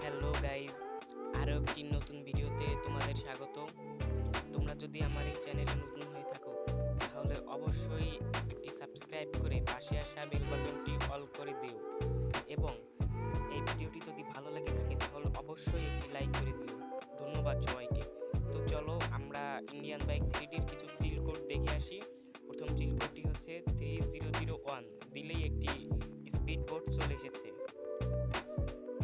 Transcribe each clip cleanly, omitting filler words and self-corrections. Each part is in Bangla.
হ্যালো গাইজ, আরও একটি নতুন ভিডিওতে তোমাদের স্বাগত। তোমরা যদি আমার এই চ্যানেলে নতুন হয়ে থাকো তাহলে অবশ্যই একটি সাবস্ক্রাইব করে পাশে আসা বেল বাটনটি অল করে দিও এবং এই ভিডিওটি যদি ভালো লাগে থাকে তাহলে অবশ্যই একটি লাইক করে দিও। ধন্যবাদ সবাইকে। তো চলো আমরা ইন্ডিয়ান বাইক 3Dর কিছু চিল কোড দেখে আসি। প্রথম চিল কোডটি হচ্ছে 3001, দিলেই একটি স্পিড বোট চলে এসেছে।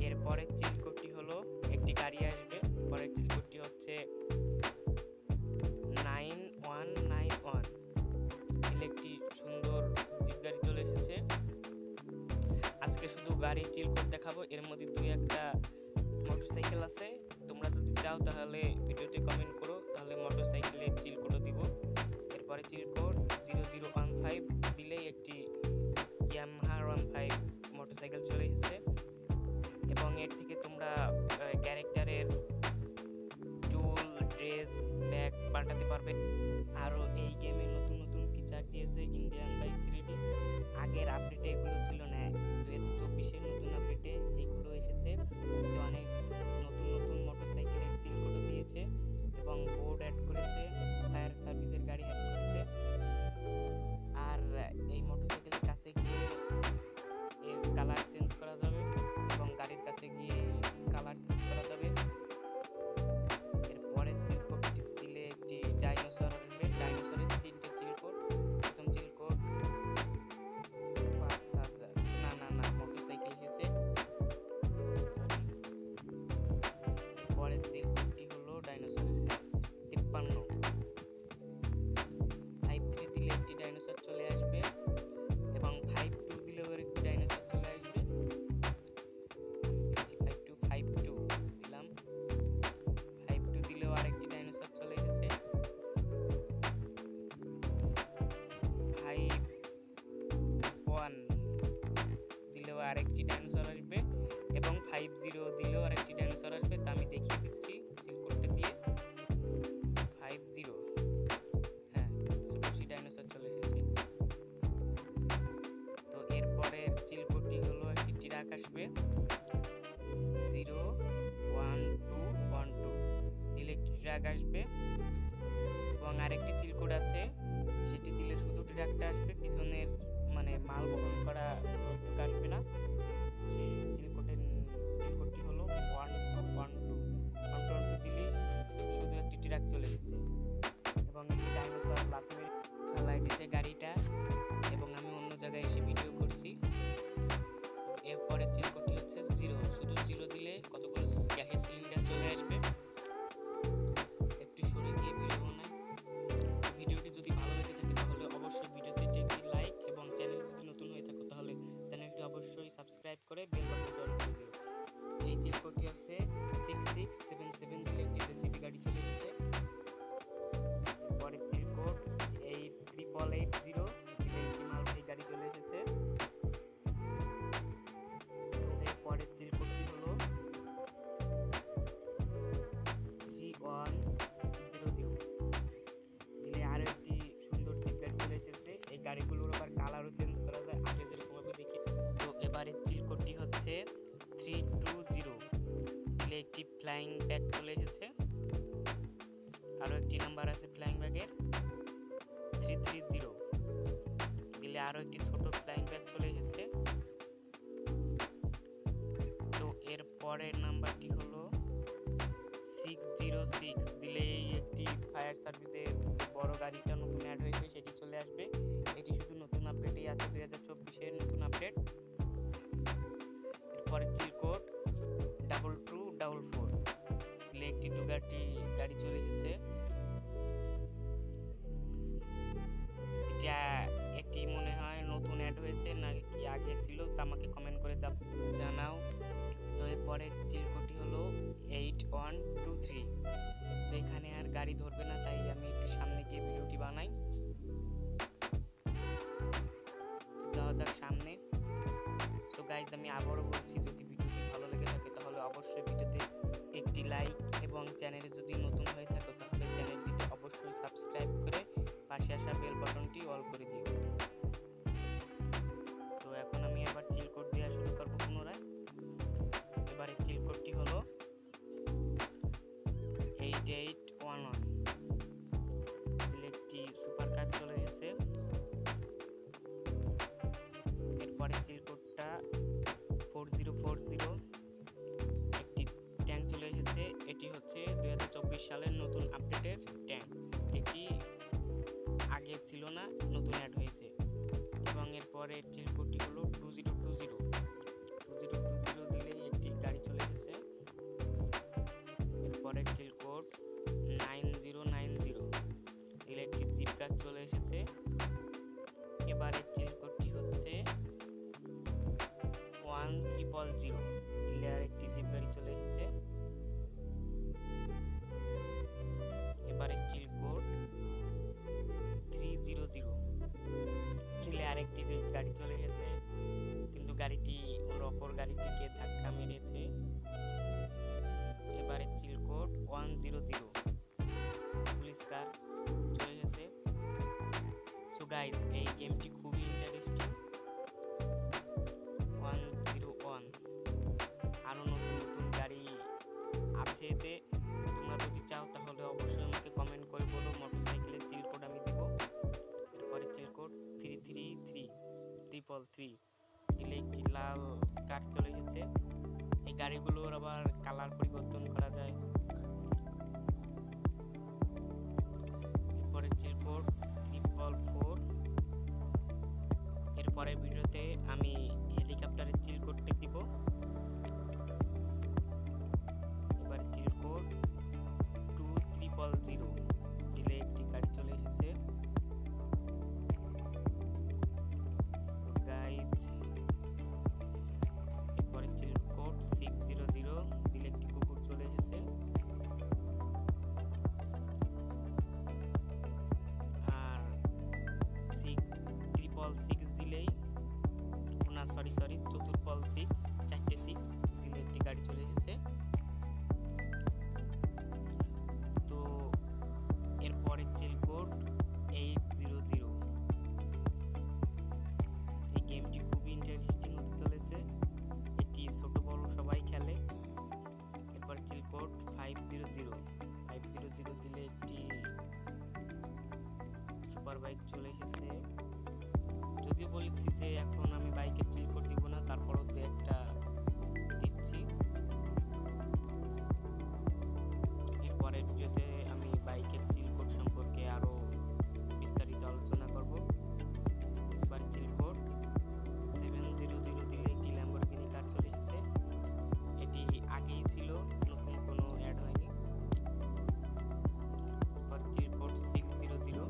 এরপরের চিল কোডটি হলো একটি গাড়ি আসবে। পরের চিল কোডটি হচ্ছে 9191, দিলে একটি সুন্দর জিপ গাড়ি চলে এসেছে। আজকে শুধু গাড়ির চিল কোড দেখাবো, এর মধ্যে দুই একটা মোটরসাইকেল আছে। তোমরা যদি চাও তাহলে ভিডিওতে কমেন্ট করো, তাহলে মোটরসাইকেলের চিল কোডও দিব। এরপরে চিল কোড 0015, দিলেই একটি ইয়ামাহা 15 মোটরসাইকেল চলে এসেছে এবং এর থেকে তোমরা ক্যারেক্টারের টুল, ড্রেস, ব্যাগ পাল্টাতে পারবে। আরও এই গেমে নতুন নতুন ফিচার দিয়েছে ইন্ডিয়ান বাইক 3D। আগের আপডেটে এগুলো ছিল না, 2024-এর নতুন আপডেটে এইগুলো এসেছে। অনেক নতুন নতুন মোটরসাইকেলের চিল কোডও দিয়েছে এবং বোর্ড অ্যাড করেছে, ফায়ার সার্ভিসের গাড়ি অ্যাড করেছে। আর এই মোটরসাইকেলের কাছে গিয়ে এর কালার চেঞ্জ করা যাবে এবং গাড়ির কাছে গিয়ে কালার চেঞ্জ করা যাবে। এরপরে চিল কোডটি দিলে একটি ডাইনোসর আসবে। ডাইনোসরের 3টে চিল কোড। প্রথম চিল কোড 5000, না মোটরসাইকেল এসেছে। পরের চিল কোডটি হলো ডাইনোসরের 53। 53 দিলে একটি ডাইনোসর চলে আসবে এবং 52 দিলেও একটি ডাইনোসর চলে আসবে। 52 দিলাম, 52 দিলেও আরেকটি ডাইনোসর চলে এসেছে। 51 দিলেও আরেকটি ডাইনোসর আসবে এবং 50 দিলেও আরেকটি ডাইনোসর আসবে। তা আমি দেখিয়ে দিচ্ছি চিল কোডটা দিয়ে। 50, হ্যাঁ, ছোটটি ডাইনোসর চলে এসেছে। তো এরপরের চিল কোডটি হলো একটি ট্রাক আসবে 01212, দিলে একটি ট্রাক আসবে এবং আরেকটি চিল কোড আছে, সেটি দিলে শুধু ট্রাকটা আসবে, পিছনের মানে মাল বহন করা ওইটুকু আসবে না। সেই চিল কোডটি হলো 1212 দিলে শুধু একটি ট্রাক চলে গেছে এবং একটি ডাইনোসর লাথি মেরে ফেলাই দিয়েছে গাড়িটা এবং আমি অন্য জায়গায় এসে ভিডিও করছি। এরপরের চিল কোডটি হচ্ছে 0, শুধু 0 দিলে কতগুলো গ্যাসের সিলিন্ডার চলে আসবে। একটু সরে গিয়ে ভিডিও বানাই। ভিডিওটি যদি ভালো লেগে থাকে তাহলে অবশ্যই ভিডিওতে একটি লাইক এবং চ্যানেল যদি নতুন হয়ে থাকো তাহলে চ্যানেলটি অবশ্যই সাবস্ক্রাইব করে বেল বাটনটি অন করে দিও। এই চিল কোডটি হচ্ছে 6677, দিলে একটি জেসিবি গাড়ি চলে গেছে। পরের চিল কোড 8880, দিলে একটি মালবাহী গাড়ি চলে এসেছে। তো এর পরের চিল কোডটি হলো 3100, দিলে আরো একটি সুন্দর জিপ গাড়ি চলে এসেছে। এই গাড়িগুলোর আবার কালারও চেঞ্জ করা যায় আগে যেরকম ভাবে দেখি। তো এবারে চিল কোডটি হচ্ছে 320, দিলে একটি ফ্লাইং ব্যাগ চলে এসেছে। আরো একটি নাম্বার আছে ফ্লাইং ব্যাগের 330, দিলে আরো একটি ছোট ফ্লাইং ব্যাগ চলে এসেছে। তো এর পরের নাম্বারটি হলো 606, দিলে একটি ফায়ার সার্ভিসের যে বড় গাড়িটা নতুন অ্যাড হয়েছে সেটি চলে আসবে। এটি শুধু নতুন আপডেটেই আছে, 2024-এর নতুন আপডেট। এরপরের চিল কোড 2244, দিলে একটি ডুগাটি গাড়ি চলে এসেছে। এটি মনে হয় নতুন অ্যাড হয়েছে নাকি আগে ছিল, তা আমাকে কমেন্ট করে জানাও। তো এরপরে চিল কোডটি হলো 8123, তো এখানে আর গাড়ি ধরবে না, তাই আমি একটু সামনে গিয়ে ভিডিওটি বানাই। তো যাওয়া যাক সামনে। সো গাইজ, আমি আবারও বলছি, যদি ভিডিওটি ভালো লেগে থাকে তাহলে অবশ্যই ভিডিওতে একটি লাইক এবং চ্যানেলে যদি নতুন হয়ে থাকো তাহলে চ্যানেলটিতে অবশ্যই সাবস্ক্রাইব করে পাশে আসা বেল বাটনটি অল করে দিও। তো এখন আমি আবার চিল কোড দেওয়া শুরু করবো পুনরায়। এবারে চিল কোডটি হলো সালের নতুন আপডেটের ট্যাঙ্ক। এটি আগে ছিল না, নতুন অ্যাড হয়েছে। এবং এরপরে চিল কোডটি হলো 2020 দিলেই একটি গাড়ি চলে এসেছে। এরপরে চিল কোড 9090 দিলে একটি জিপ গাছ চলে এসেছে। এবারে চিল কোডটি হচ্ছে 1000 দিলে আর একটি জিপ গাড়ি চলে এসেছে। এবারে চিল কোড 300 দিলে আরেকটি গাড়ি চলে এসেছে, কিন্তু গাড়িটি ওর অপর গাড়িটিকে ধাক্কা মেরেছে। এবারে চিল কোড 100 পুলিশ কার চলে গেছে। সো গাইজ, এই গেমটি খুবই ইন্টারেস্টিং। 101 আরো নতুন নতুন গাড়ি আছে এতে। তোমরা যদি চাও তাহলে অবশ্যই আমাকে কমেন্ট করে বলো, মোটরসাইকেলের চিল কোড আমি দিব। এরপরে চিল কোড 333 দিলে একটি লাল কার চলে গেছে। এই গাড়িগুলোর আবার কালার পরিবর্তন করা যায়। এরপরে চিল কোড 444। এরপরে ভিডিওতে আমি হেলিকপ্টারের চিল কোডটা দিব। এবার চিল কোড 2000 দিলে একটি গাড়ি চলে এসেছে। সো গাইজ, এরপরে চিল কোড 600 দিলে একটি কুকুর চলে এসেছে। আর 6 দিলেই না, সরি 466 চারটে 6 দিলে একটি গাড়ি চলে এসেছে। তো এরপরে চিল কোড 800। এই গেমটি খুবই ইন্টারেস্টিং হতে চলেছে। এটি ছোট বড় সবাই খেলে। এরপর চিল কোড 500 দিলে একটি সুপার বাইক চলে এসেছে। যদিও বলেছি যে এখন আমি বাইকের চিল কোড দিব না, তারপরও তো একটা দিচ্ছি। এরপরের ভিডিওতে আমি বাইকের চিল কোড সম্পর্কে আরো বিস্তারিত আলোচনা করব। এবার চিল কোড 700 দিলে একটি ল্যাম্বরগিনি কার চলে এসেছে। এটি আগেই ছিল, নতুন কোনো অ্যাড হয়নি। এবার চিল কোড 600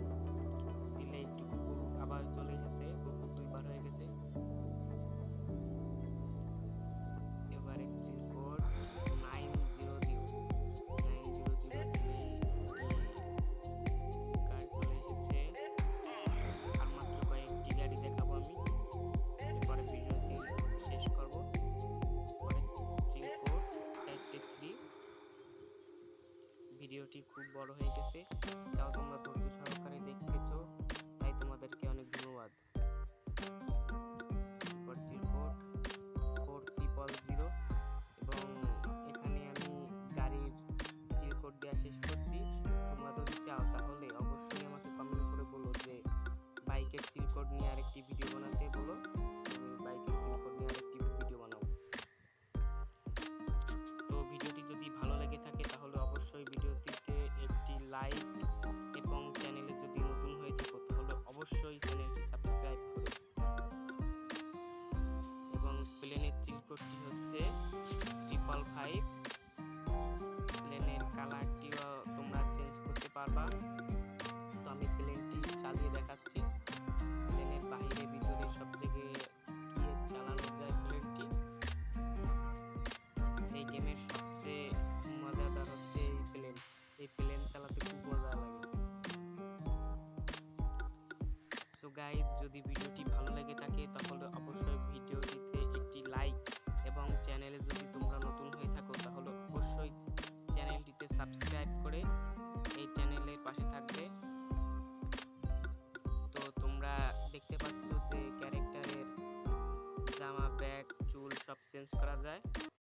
দিলে একটি কুকুর আবার চলে এসেছে। কুকুর দুইবার হয়ে গেছে। এবারে চিল কোড 900 দিলে কার চলে এসেছে। আর মাত্র কয়েকটি গাড়ি দেখাবো আমি, এরপরে ভিডিওটি শেষ করব। পরে চিল কোড 433। ভিডিওটি খুব বড় হয়ে গেছে, তাও তোমরা ধৈর্য সহকারে দেখতেছো, তাই তোমাদেরকে অনেক ধন্যবাদ। এরপর চিল কোড 4000 এবং এখানে আমি গাড়ির চিল কোড দেওয়া শেষ করছি। তোমরা যদি চাও তাহলে অবশ্যই আমাকে কমেন্ট করে বলো যে বাইকের চিল কোড নিয়ে আরেকটি ভিডিও বানাতে বলো। আমি বাইকের চিল কোড নিয়ে আরেকটি ভিডিও বানাবো। তো ভিডিওটি যদি ভালো লেগে থাকে তাহলে অবশ্যই ভিডিওটিতে একটি লাইক এবং চ্যানেলে যদি নতুন হয়ে থাকো তাহলে অবশ্যই চ্যানেলটি সাবস্ক্রাইব করো। এবং প্লেনের চিল কোডটি হচ্ছে 555। প্লেনের কালারটিও তোমরা চেঞ্জ করতে পারবা। তো আমি প্লেনটি চালিয়ে দেখাচ্ছি। প্লেনের বাইরে ভিতরে সব জায়গায় গিয়ে চালানো যায় প্লেনটি। এই গেমের সবচেয়ে মজাদার হচ্ছে এই প্লেন। এই প্লেন চালাতে খুব মজা লাগে। সো গাইস, যদি ভিডিওটি ভালো লেগে থাকে তাহলে অবশ্যই ভিডিওটিতে একটি লাইক এবং চ্যানেলে যদি তোমরা নতুন হয়ে থাকো তাহলে অবশ্যই চ্যানেলটিতে সাবস্ক্রাইব করে এই চ্যানেলের পাশে থাকবে। তো তোমরা দেখতে পাচ্ছ যে ক্যারেক্টারের জামা, ব্যাগ, চুল সব চেঞ্জ করা যায়।